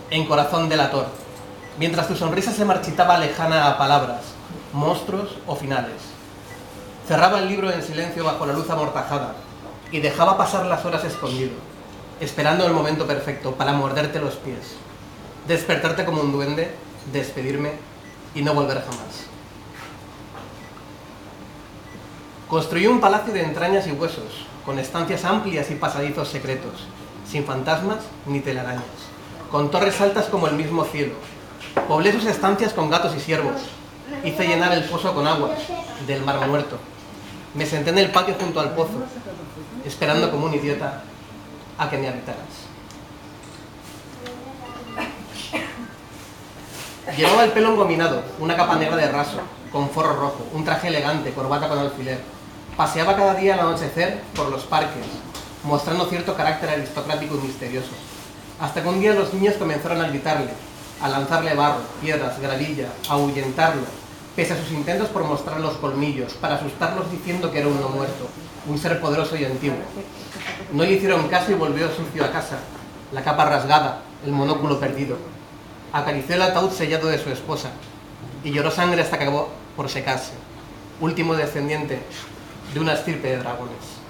en corazón delator, mientras tu sonrisa se marchitaba lejana a palabras, monstruos o finales. Cerraba el libro en silencio bajo la luz amortajada y dejaba pasar las horas escondido, esperando el momento perfecto para morderte los pies, despertarte como un duende, despedirme y no volver jamás. Construí un palacio de entrañas y huesos, con estancias amplias y pasadizos secretos, sin fantasmas ni telarañas, con torres altas como el mismo cielo. Poblé sus estancias con gatos y ciervos, hice llenar el pozo con aguas del mar muerto. Me senté en el patio junto al pozo, esperando como un idiota a que me habitaras. Llevaba el pelo engominado, una capa negra de raso, con forro rojo, un traje elegante, corbata con alfiler. Paseaba cada día al anochecer por los parques, mostrando cierto carácter aristocrático y misterioso. Hasta que un día los niños comenzaron a gritarle, a lanzarle barro, piedras, gravilla, a ahuyentarlo, pese a sus intentos por mostrar los colmillos, para asustarlos diciendo que era un no muerto, un ser poderoso y antiguo. No le hicieron caso y volvió sucio a casa, la capa rasgada, el monóculo perdido. Acarició el ataúd sellado de su esposa y lloró sangre hasta que acabó por secarse, último descendiente de una estirpe de dragones.